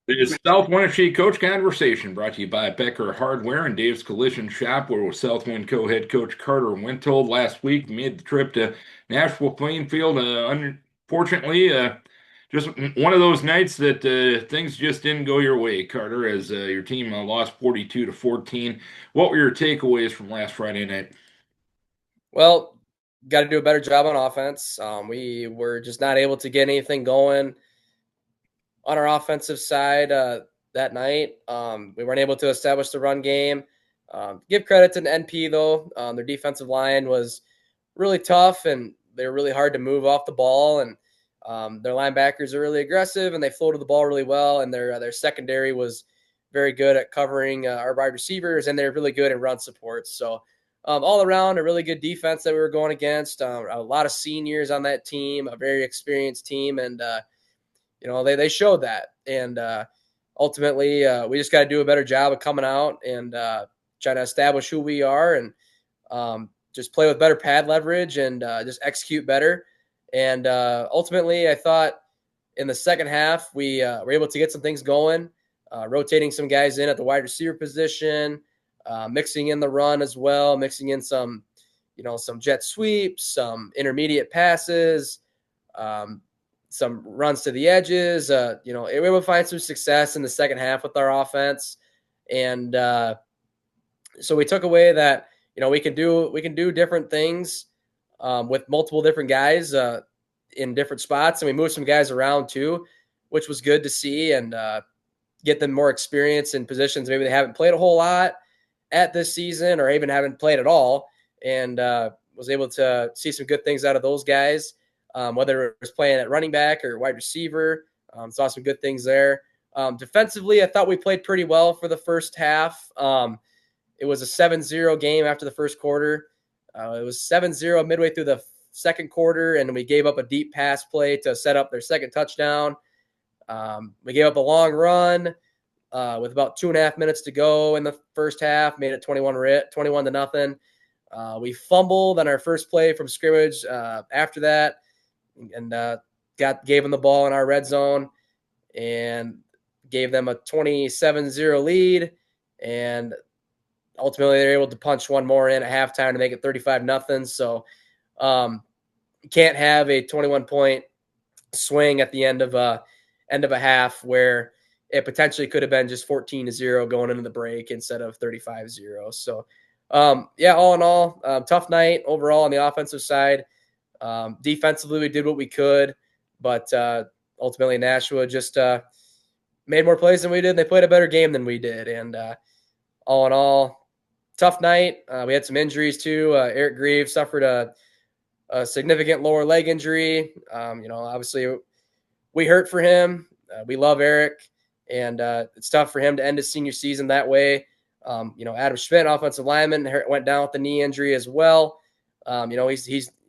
The South Wenatchee Coach Conversation brought to you by Becker Hardware and Dave's Collision Shop, where with South Wind co-head coach Carter Wenthold last week made the trip to Nashville Plainfield. Unfortunately, just one of those nights that things just didn't go your way, Carter, as your team lost 42-14. What were your takeaways from last Friday night? Well, got to do a better job on offense. We were just not able to get anything going on our offensive side that night. We weren't able to establish the run game. Give credit to the NP though. Their defensive line was really tough and they were really hard to move off the ball. And their linebackers are really aggressive and they floated the ball really well. And their secondary was very good at covering our wide receivers and they're really good in run support. So all around, a really good defense that we were going against. A lot of seniors on that team, a very experienced team, and they showed that. And ultimately, we just got to do a better job of coming out and trying to establish who we are and just play with better pad leverage and just execute better. And ultimately, I thought in the second half we were able to get some things going, rotating some guys in at the wide receiver position, mixing in the run as well, mixing in some jet sweeps, some intermediate passes, um, some runs to the edges. We were able to find some success in the second half with our offense, and so we took away that we can do different things with multiple different guys in different spots, and we moved some guys around too, which was good to see and get them more experience in positions maybe they haven't played a whole lot at this season or even haven't played at all, and was able to see some good things out of those guys, whether it was playing at running back or wide receiver. Saw some good things there. Defensively, I thought we played pretty well for the first half. It was a 7-0 game after the first quarter. It was 7-0 midway through the second quarter, and we gave up a deep pass play to set up their second touchdown. We gave up a long run with about 2.5 minutes to go in the first half, made it 21 to nothing. We fumbled on our first play from scrimmage after that, and gave them the ball in our red zone and gave them a 27-0 lead. And ultimately, they're able to punch one more in at halftime to make it 35-0. So you can't have a 21-point swing at the end of a half where it potentially could have been just 14-0 going into the break instead of 35-0. So, all in all, tough night overall on the offensive side. Defensively, we did what we could, but ultimately Nashua just made more plays than we did. And they played a better game than we did. And all in all, tough night. We had some injuries too. Eric Greaves suffered a significant lower leg injury. Obviously we hurt for him. We love Eric, and it's tough for him to end his senior season that way. Adam Schmidt, offensive lineman, went down with the knee injury as well.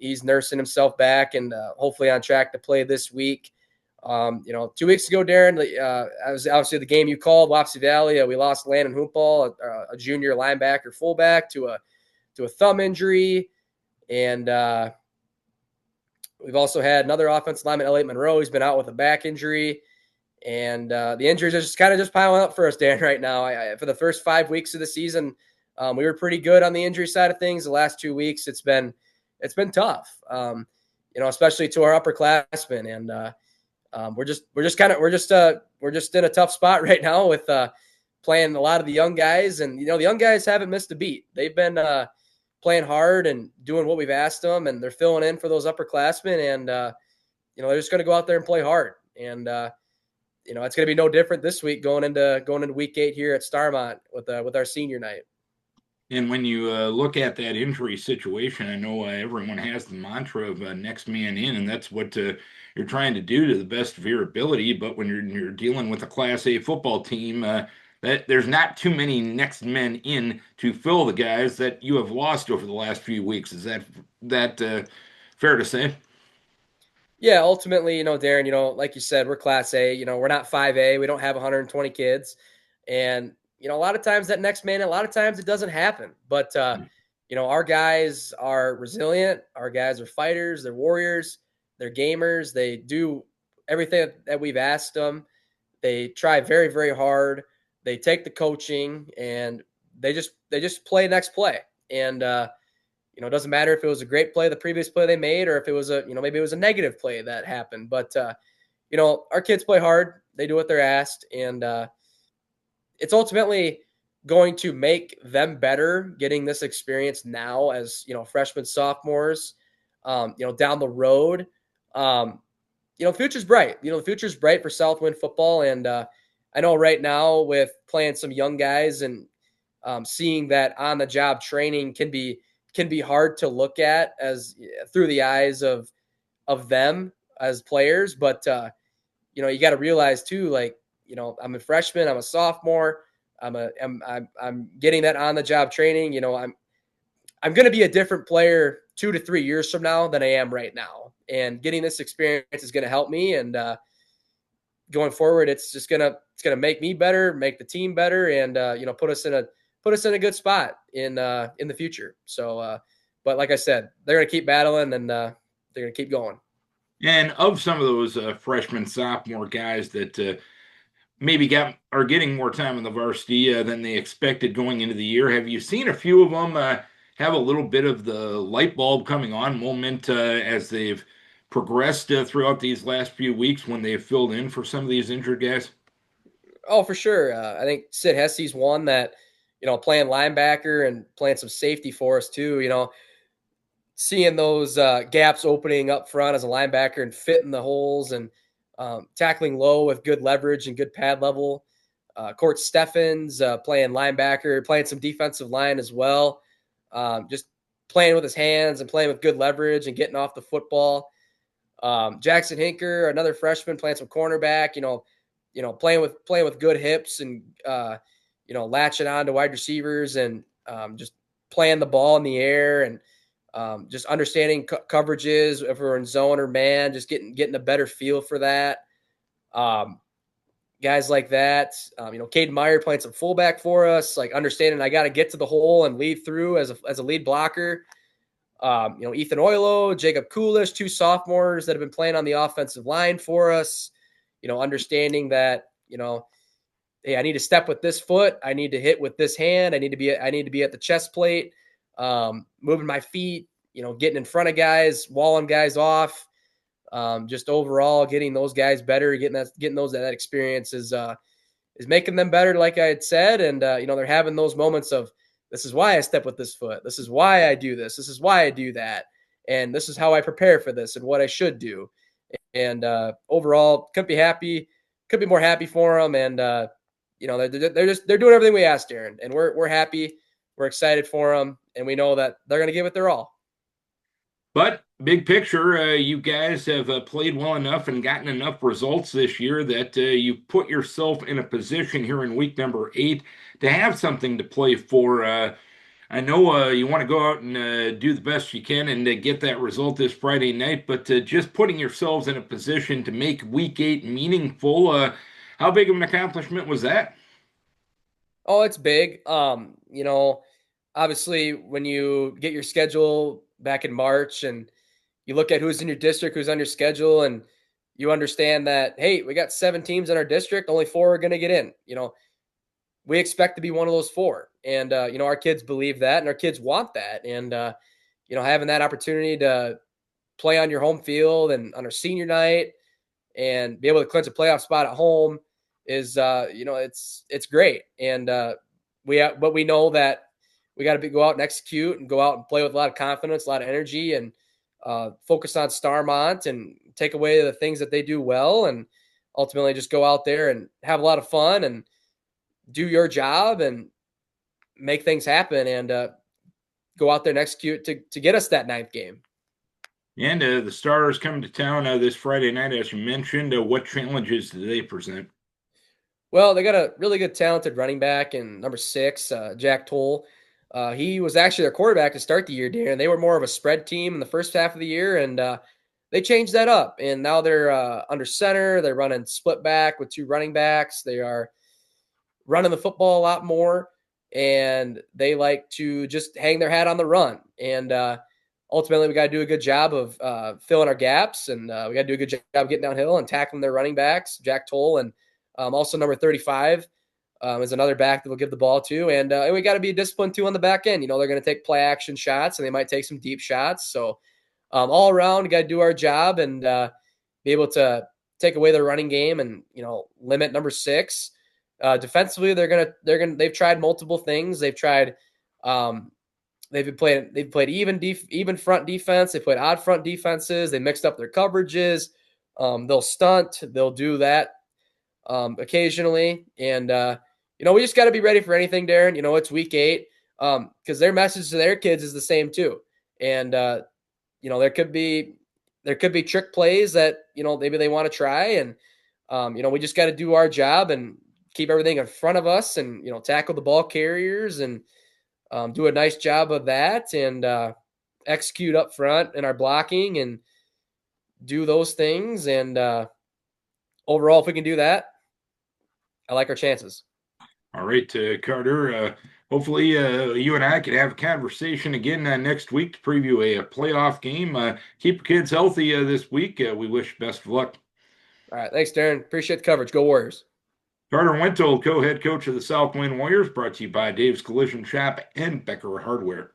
He's nursing himself back and hopefully on track to play this week. 2 weeks ago, Darren, I was obviously the game you called, Wapsie Valley. We lost Landon Hoompal, a junior linebacker fullback, to a thumb injury, and we've also had another offensive lineman, Elliot Monroe. He's been out with a back injury. And the injuries are just kind of just piling up for us, Dan, right now. For the first 5 weeks of the season, we were pretty good on the injury side of things. The last 2 weeks, it's been tough, especially to our upperclassmen. And we're just in a tough spot right now with playing a lot of the young guys. And, the young guys haven't missed a beat. They've been playing hard and doing what we've asked them, and they're filling in for those upperclassmen. And, they're just going to go out there and play hard. And, it's going to be no different this week going into week 8 here at Starmont with our senior night. And when you look at that injury situation, I know everyone has the mantra of next man in, and that's what you're trying to do to the best of your ability. But when you're dealing with a Class A football team, that there's not too many next men in to fill the guys that you have lost over the last few weeks. Is that fair to say? Yeah, ultimately, Darren, like you said, we're Class A. We're not 5A. We don't have 120 kids, and a lot of times that next man, a lot of times it doesn't happen. But our guys are resilient. Our guys are fighters. They're warriors. They're gamers. They do everything that we've asked them. They try very, very hard. They take the coaching and they just play next play. And it doesn't matter if it was a great play, the previous play they made, or if it was maybe it was a negative play that happened. But our kids play hard. They do what they're asked, and it's ultimately going to make them better getting this experience now as freshmen, sophomores, down the road. The future's bright. The future's bright for South Winn football, and I know right now with playing some young guys and seeing that on the job training can be hard to look at as through the eyes of them as players, but you got to realize too, like I'm a freshman, I'm a sophomore, I'm getting that on the job training. I'm going to be a different player 2 to 3 years from now than I am right now, and getting this experience is going to help me. And going forward, it's gonna make me better, make the team better, and put us in a good spot in the future. So, but like I said, they're gonna keep battling, and they're gonna keep going. And of some of those freshman, sophomore guys that maybe are getting more time in the varsity than they expected going into the year, have you seen a few of them have a little bit of the light bulb coming on moment as they've progressed throughout these last few weeks when they've filled in for some of these injured guys? Oh, for sure. I think Sid Hesse's one that playing linebacker and playing some safety for us too. Seeing those gaps opening up front as a linebacker and fitting the holes and tackling low with good leverage and good pad level. Court Steffens playing linebacker, playing some defensive line as well. Just playing with his hands and playing with good leverage and getting off the football. Jackson Hinker, another freshman, playing some cornerback. Playing with good hips and latching on to wide receivers and just playing the ball in the air and just understanding coverages if we're in zone or man, just getting a better feel for that. Guys like that, Caden Meyer playing some fullback for us, like understanding I got to get to the hole and lead through as a lead blocker. Ethan Oilo, Jacob Coolish, two sophomores that have been playing on the offensive line for us. Understanding that hey, I need to step with this foot, I need to hit with this hand, I need to be at the chest plate. Moving my feet, getting in front of guys, walling guys off, just overall getting those guys better, getting those that experience is making them better, like I had said, and they're having those moments of this is why I step with this foot, this is why I do this is why I do that, and this is how I prepare for this and what I should do, and overall couldn't be more happy for them, and they're doing everything we asked, Aaron, and we're happy. We're excited for them, and we know that they're going to give it their all. But big picture, you guys have played well enough and gotten enough results this year that you put yourself in a position here in week number 8 to have something to play for. I know you want to go out and do the best you can and get that result this Friday night, but just putting yourselves in a position to make week 8 meaningful, how big of an accomplishment was that? Oh, it's big. Obviously, when you get your schedule back in March and you look at who's in your district, who's on your schedule, and you understand that, hey, we got 7 teams in our district, only 4 are going to get in. We expect to be one of those 4. And, our kids believe that and our kids want that. And, having that opportunity to play on your home field and on our senior night and be able to clinch a playoff spot at home is, it's great. And but we know that we got to go out and execute and go out and play with a lot of confidence, a lot of energy, and focus on Starmont and take away the things that they do well, and ultimately just go out there and have a lot of fun and do your job and make things happen and go out there and execute to get us that 9th game. And the Stars coming to town this Friday night, as you mentioned. What challenges do they present? Well, they got a really good, talented running back in number 6, Jack Toll. He was actually their quarterback to start the year, Darren. They were more of a spread team in the first half of the year, and they changed that up. And now they're under center. They're running split back with 2 running backs. They are running the football a lot more, and they like to just hang their hat on the run. And ultimately, we got to do a good job of filling our gaps, and we got to do a good job getting downhill and tackling their running backs, Jack Toll and Also, number 35 is another back that we'll give the ball to. And we got to be disciplined too on the back end. They're going to take play action shots and they might take some deep shots. So all around, we got to do our job and be able to take away their running game and limit number 6. Defensively, they've tried multiple things. They've tried they've played even front defense. They played odd front defenses. They mixed up their coverages. They'll stunt. They'll do that occasionally, and we just got to be ready for anything, Darren. It's week 8 because their message to their kids is the same too, and there could be trick plays that maybe they want to try, and we just got to do our job and keep everything in front of us, and tackle the ball carriers and do a nice job of that, and execute up front in our blocking and do those things. And overall, if we can do that, I like our chances. All right, Carter. Hopefully, you and I can have a conversation again next week to preview a playoff game. Keep your kids healthy this week. We wish best of luck. All right. Thanks, Darren. Appreciate the coverage. Go Warriors. Carter Wenthold, co-head coach of the South Winn Warriors, brought to you by Dave's Collision Shop and Becker Hardware.